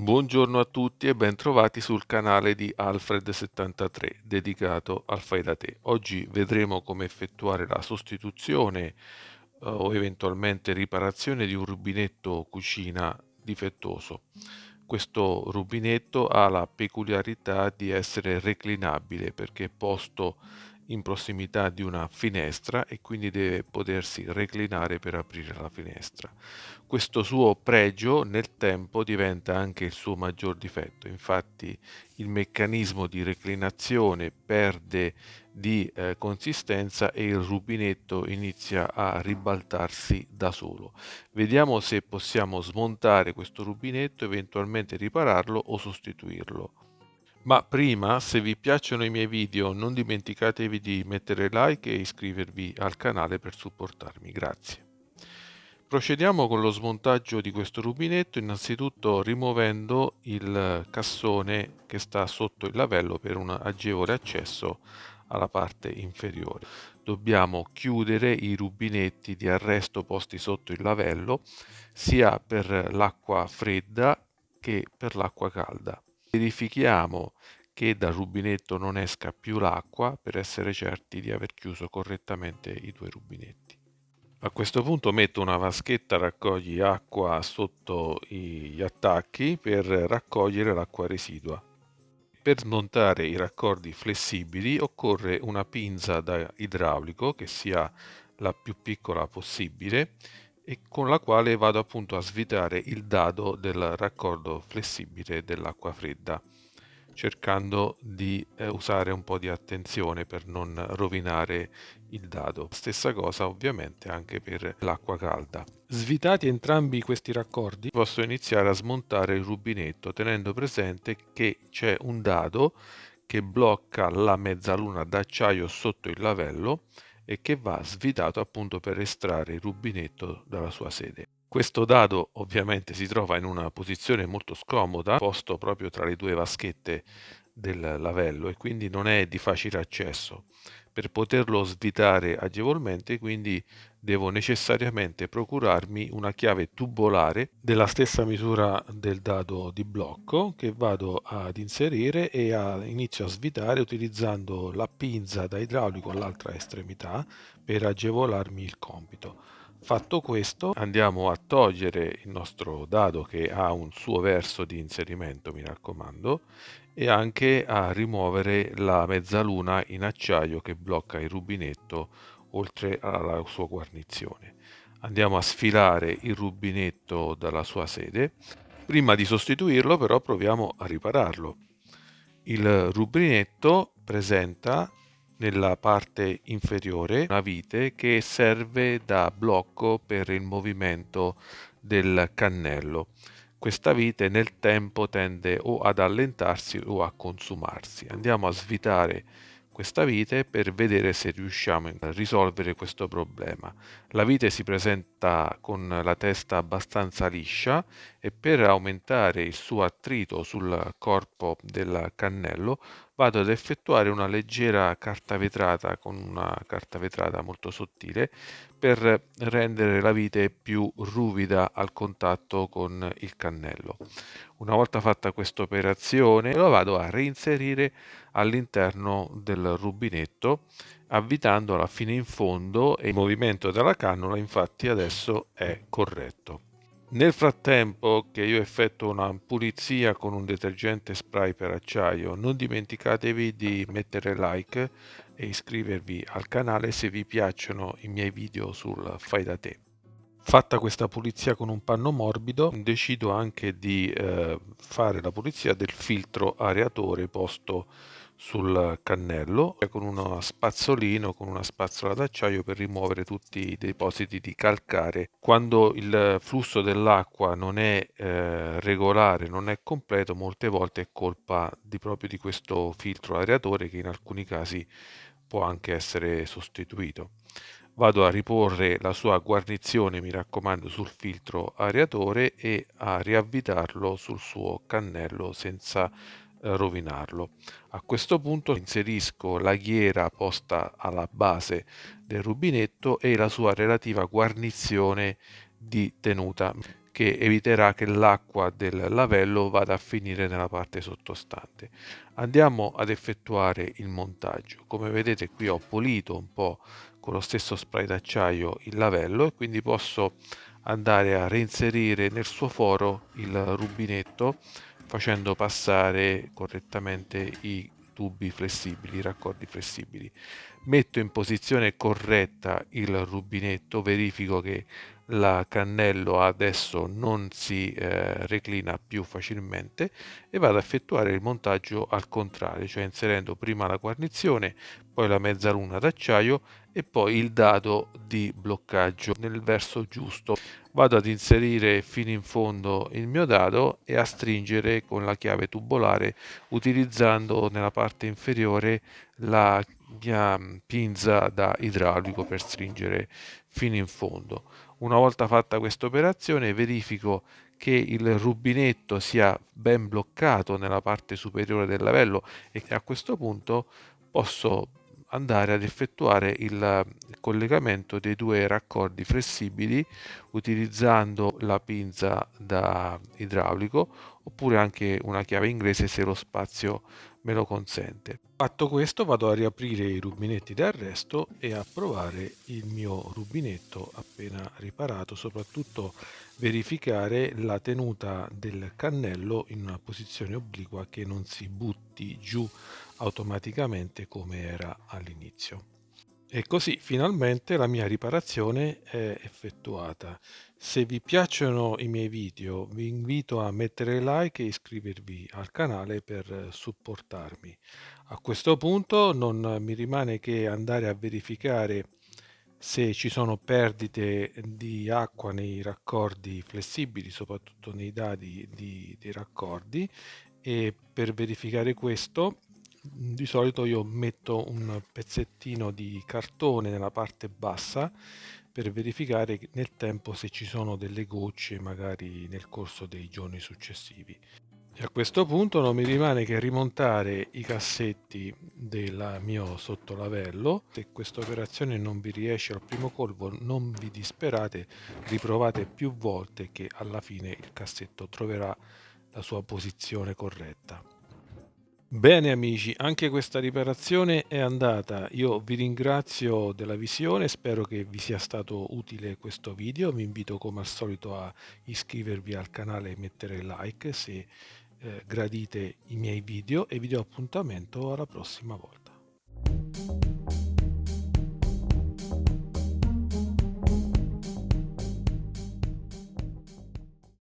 Buongiorno a tutti e bentrovati sul canale di Alfred73 dedicato al fai da te. Oggi vedremo come effettuare la sostituzione o eventualmente riparazione di un rubinetto cucina difettoso. Questo rubinetto ha la peculiarità di essere reclinabile perché è posto in prossimità di una finestra e quindi deve potersi reclinare per aprire la finestra. Questo suo pregio nel tempo diventa anche il suo maggior difetto, infatti il meccanismo di reclinazione perde di consistenza e il rubinetto inizia a ribaltarsi da solo. Vediamo se possiamo smontare questo rubinetto, eventualmente ripararlo o sostituirlo. Ma prima, se vi piacciono i miei video, non dimenticatevi di mettere like e iscrivervi al canale per supportarmi. Grazie. Procediamo con lo smontaggio di questo rubinetto, innanzitutto rimuovendo il cassone che sta sotto il lavello per un agevole accesso alla parte inferiore. Dobbiamo chiudere i rubinetti di arresto posti sotto il lavello sia per l'acqua fredda che per l'acqua calda. Verifichiamo che dal rubinetto non esca più l'acqua per essere certi di aver chiuso correttamente i due rubinetti. A questo punto metto una vaschetta raccogli acqua sotto gli attacchi per raccogliere l'acqua residua. Per smontare i raccordi flessibili occorre una pinza da idraulico che sia la più piccola possibile e con la quale vado appunto a svitare il dado del raccordo flessibile dell'acqua fredda, cercando di usare un po' di attenzione per non rovinare il dado. Stessa cosa ovviamente anche per l'acqua calda. Svitati entrambi questi raccordi, posso iniziare a smontare il rubinetto tenendo presente che c'è un dado che blocca la mezzaluna d'acciaio sotto il lavello e che va svitato appunto per estrarre il rubinetto dalla sua sede. Questo dado ovviamente si trova in una posizione molto scomoda, posto proprio tra le due vaschette del lavello e quindi non è di facile accesso. Per poterlo svitare agevolmente, quindi devo necessariamente procurarmi una chiave tubolare della stessa misura del dado di blocco che vado ad inserire e inizio a svitare utilizzando la pinza da idraulico all'altra estremità per agevolarmi il compito. Fatto questo, andiamo a togliere il nostro dado che ha un suo verso di inserimento, mi raccomando, e anche a rimuovere la mezzaluna in acciaio che blocca il rubinetto oltre alla sua guarnizione. Andiamo a sfilare il rubinetto dalla sua sede. Prima di sostituirlo però proviamo a ripararlo. Il rubinetto presenta nella parte inferiore una vite che serve da blocco per il movimento del cannello. Questa vite nel tempo tende o ad allentarsi o a consumarsi. Andiamo a svitare questa vite per vedere se riusciamo a risolvere questo problema. La vite si presenta con la testa abbastanza liscia e per aumentare il suo attrito sul corpo del cannello vado ad effettuare una leggera carta vetrata con una carta vetrata molto sottile per rendere la vite più ruvida al contatto con il cannello. Una volta fatta questa operazione lo vado a reinserire all'interno del rubinetto avvitandolo fino in fondo e il movimento della cannula infatti adesso è corretto. Nel frattempo che io effettuo una pulizia con un detergente spray per acciaio, non dimenticatevi di mettere like e iscrivervi al canale se vi piacciono i miei video sul fai da te. Fatta questa pulizia con un panno morbido, decido anche di fare la pulizia del filtro areatore posto sul cannello con uno spazzolino, con una spazzola d'acciaio per rimuovere tutti i depositi di calcare. Quando il flusso dell'acqua non è regolare, non è completo, molte volte è colpa proprio di questo filtro areatore che in alcuni casi può anche essere sostituito. Vado a riporre la sua guarnizione, mi raccomando, sul filtro areatore e a riavvitarlo sul suo cannello senza rovinarlo. A questo punto inserisco la ghiera posta alla base del rubinetto e la sua relativa guarnizione di tenuta che eviterà che l'acqua del lavello vada a finire nella parte sottostante. Andiamo ad effettuare il montaggio. Come vedete qui ho pulito un po' con lo stesso spray d'acciaio il lavello e quindi posso andare a reinserire nel suo foro il rubinetto facendo passare correttamente i tubi flessibili, i raccordi flessibili. Metto in posizione corretta il rubinetto, verifico che il cannello adesso non si reclina più facilmente e vado a effettuare il montaggio al contrario, cioè inserendo prima la guarnizione, poi la mezzaluna d'acciaio e poi il dado di bloccaggio nel verso giusto. Vado ad inserire fino in fondo il mio dado e a stringere con la chiave tubolare utilizzando nella parte inferiore la mia pinza da idraulico per stringere fino in fondo. Una volta fatta questa operazione verifico che il rubinetto sia ben bloccato nella parte superiore del lavello e a questo punto posso andare ad effettuare il collegamento dei due raccordi flessibili utilizzando la pinza da idraulico oppure anche una chiave inglese se lo spazio me lo consente. Fatto questo vado a riaprire i rubinetti d'arresto e a provare il mio rubinetto appena riparato, soprattutto verificare la tenuta del cannello in una posizione obliqua che non si butti giù automaticamente come era all'inizio. E così finalmente la mia riparazione è effettuata. Se vi piacciono i miei video, vi invito a mettere like e iscrivervi al canale per supportarmi. A questo punto non mi rimane che andare a verificare se ci sono perdite di acqua nei raccordi flessibili, soprattutto nei dadi dei raccordi, e per verificare questo di solito io metto un pezzettino di cartone nella parte bassa per verificare nel tempo se ci sono delle gocce magari nel corso dei giorni successivi. E a questo punto non mi rimane che rimontare i cassetti del mio sottolavello. Se questa operazione non vi riesce al primo colpo, non vi disperate, riprovate più volte che alla fine il cassetto troverà la sua posizione corretta. Bene amici, anche questa riparazione è andata. Io vi ringrazio della visione, spero che vi sia stato utile questo video. Vi invito come al solito a iscrivervi al canale e mettere like se gradite i miei video e vi do appuntamento alla prossima volta.